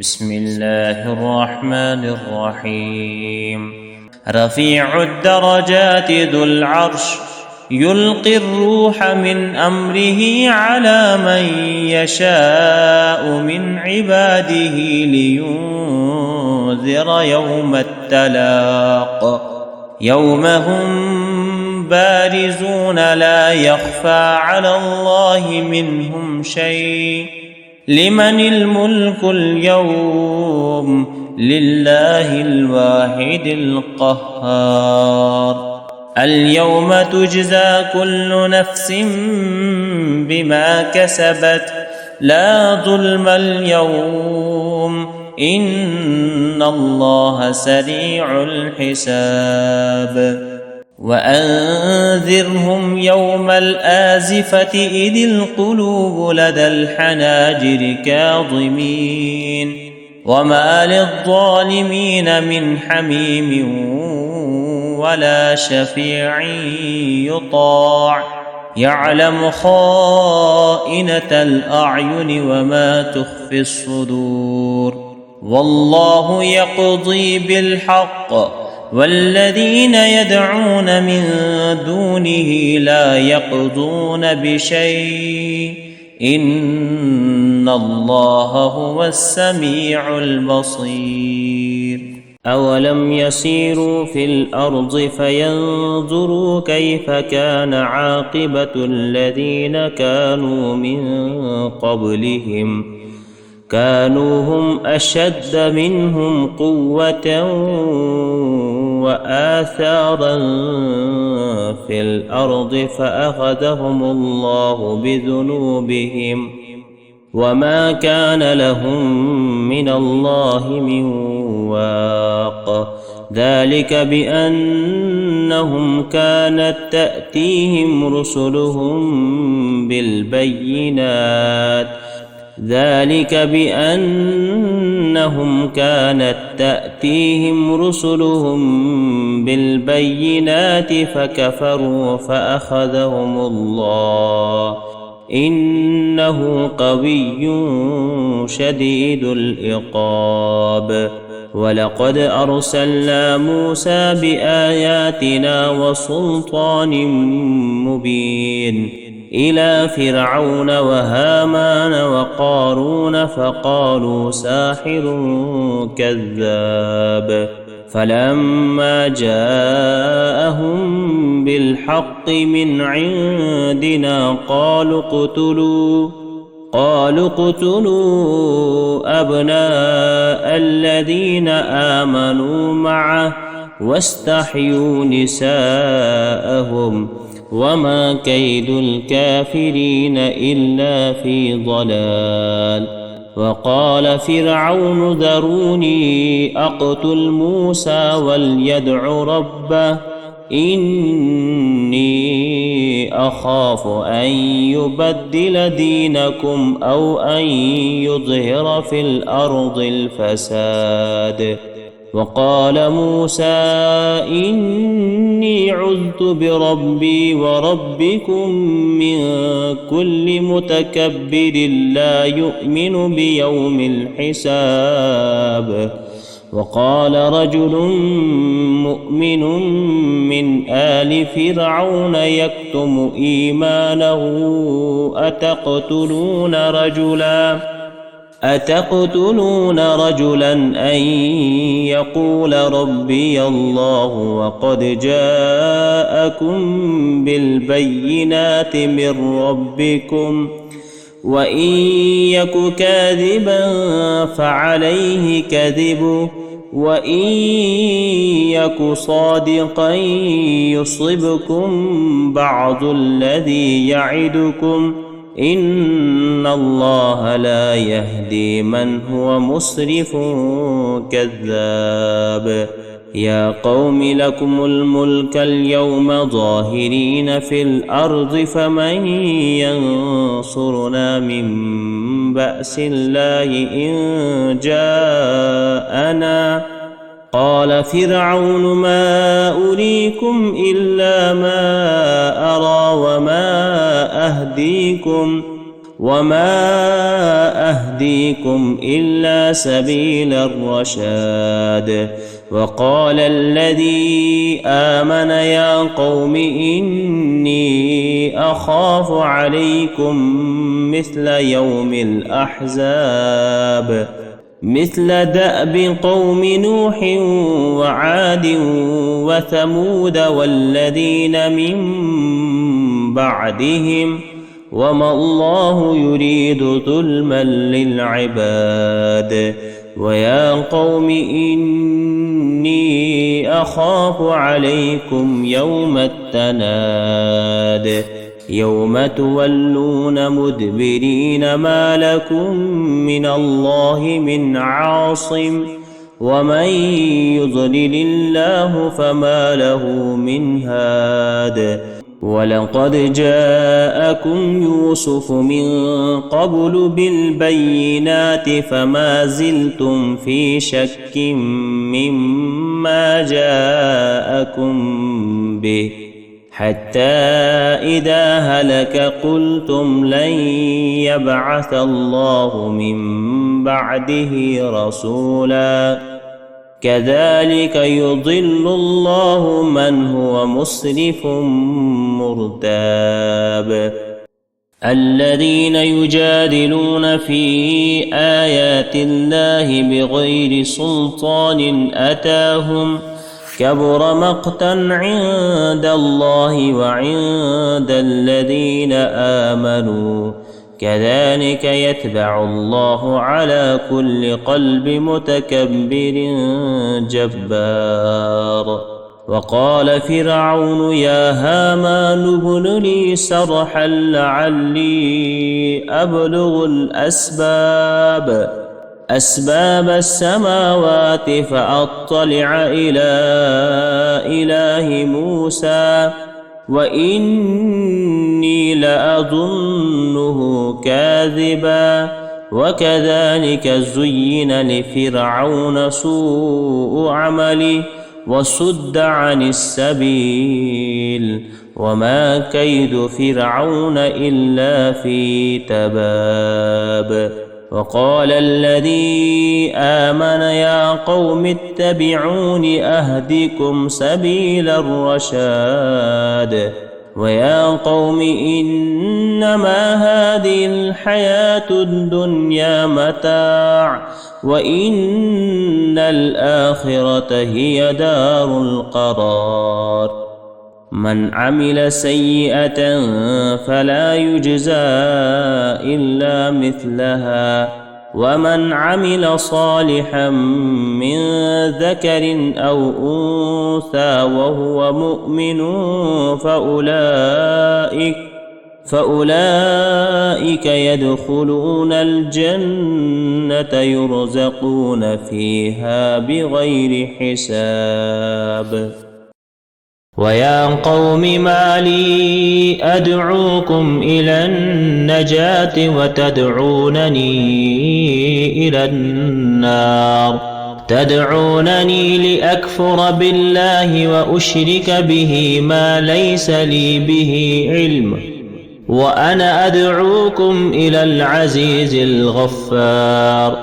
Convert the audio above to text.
بسم الله الرحمن الرحيم. رفيع الدرجات ذو العرش يلقي الروح من أمره على من يشاء من عباده لينذر يوم التلاق يوم هم بارزون لا يخفى على الله منهم شيء. لمن الملك اليوم؟ لله الواحد القهار. اليوم تجزى كل نفس بما كسبت لا ظلم اليوم إن الله سريع الحساب. وأنذرهم يوم الآزفة إذ القلوب لدى الحناجر كاظمين وما للظالمين من حميم ولا شفيع يطاع يعلم خائنة الأعين وما تخفي الصدور. والله يقضي بالحق والذين يدعون من دونه لا يقضون بشيء إن الله هو السميع البصير. أولم يسيروا في الأرض فينظروا كيف كان عاقبة الذين كانوا من قبلهم كانوا هم أشد منهم قوة وآثارا في الأرض فأخذهم الله بذنوبهم وما كان لهم من الله من واق. ذلك بأنهم كانت تأتيهم رسلهم بالبينات فكفروا فأخذهم الله إنه قوي شديد العقاب. ولقد أرسلنا موسى بآياتنا وسلطان مبين إلى فرعون وهامان وقارون فقالوا ساحر كذاب. فلما جاءهم بالحق من عندنا قالوا اقتلوا أبناء الذين آمنوا معه واستحيوا نساءهم وما كيد الكافرين إلا في ضلال. وقال فرعون ذروني أقتل موسى وليدع ربه إني أخاف أن يبدل دينكم أو أن يظهر في الأرض الفساد. وقال موسى إني عذت بربي وربكم من كل متكبر لا يؤمن بيوم الحساب. وقال رجل مؤمن من آل فرعون يكتم إيمانه أتقتلون رجلا أن يقول ربي الله وقد جاءكم بالبينات من ربكم وإن يك كاذبا فعليه كذبه وإن يك صادقا يصبكم بعض الذي يعدكم إن الله لا يهدي من هو مسرف كذاب. يا قوم لكم الملك اليوم ظاهرين في الأرض فمن ينصرنا من بأس الله إن جاءنا. قال فرعون ما أريكم إلا ما أرى وما أهديكم وما أهديكم إلا سبيل الرشاد. وقال الذي آمن يا قوم إني أخاف عليكم مثل يوم الأحزاب مثل دأب قوم نوح وعاد وثمود والذين من بعدهم وما الله يريد ظلما للعباد. ويا قوم إني أخاف عليكم يوم التناد يوم تولون مدبرين ما لكم من الله من عاصم ومن يضلل الله فما له من هاد. ولقد جاءكم يوسف من قبل بالبينات فما زلتم في شك مما جاءكم به حتى إذا هلك قلتم لن يبعث الله من بعده رسولا كذلك يضل الله من هو مسرف مرتاب. الذين يجادلون في آيات الله بغير سلطان أتاهم كبر مقتا عند الله وعند الذين آمنوا كذلك يتبع الله على كل قلب متكبر جبار. وقال فرعون يا هامان ابن لي صرحا لعلي أبلغ أسباب السماوات فأطلع إلى إله موسى وإني لأظنه كاذبا. وكذلك زين لفرعون سوء عمله وصد عن السبيل وما كيد فرعون إلا في تباب. وقال الذي آمن يا قوم اتبعون أهدكم سبيل الرشاد. ويا قوم إنما هذه الحياة الدنيا متاع وإن الآخرة هي دار القرار. من عمل سيئة فلا يجزى إلا مثلها ومن عمل صالحا من ذكر أو أنثى وهو مؤمن فأولئك يدخلون الجنة يرزقون فيها بغير حساب. ويا قوم ما لي أدعوكم إلى النجاة وتدعونني إلى النار تدعونني لأكفر بالله وأشرك به ما ليس لي به علم وأنا أدعوكم إلى العزيز الغفار.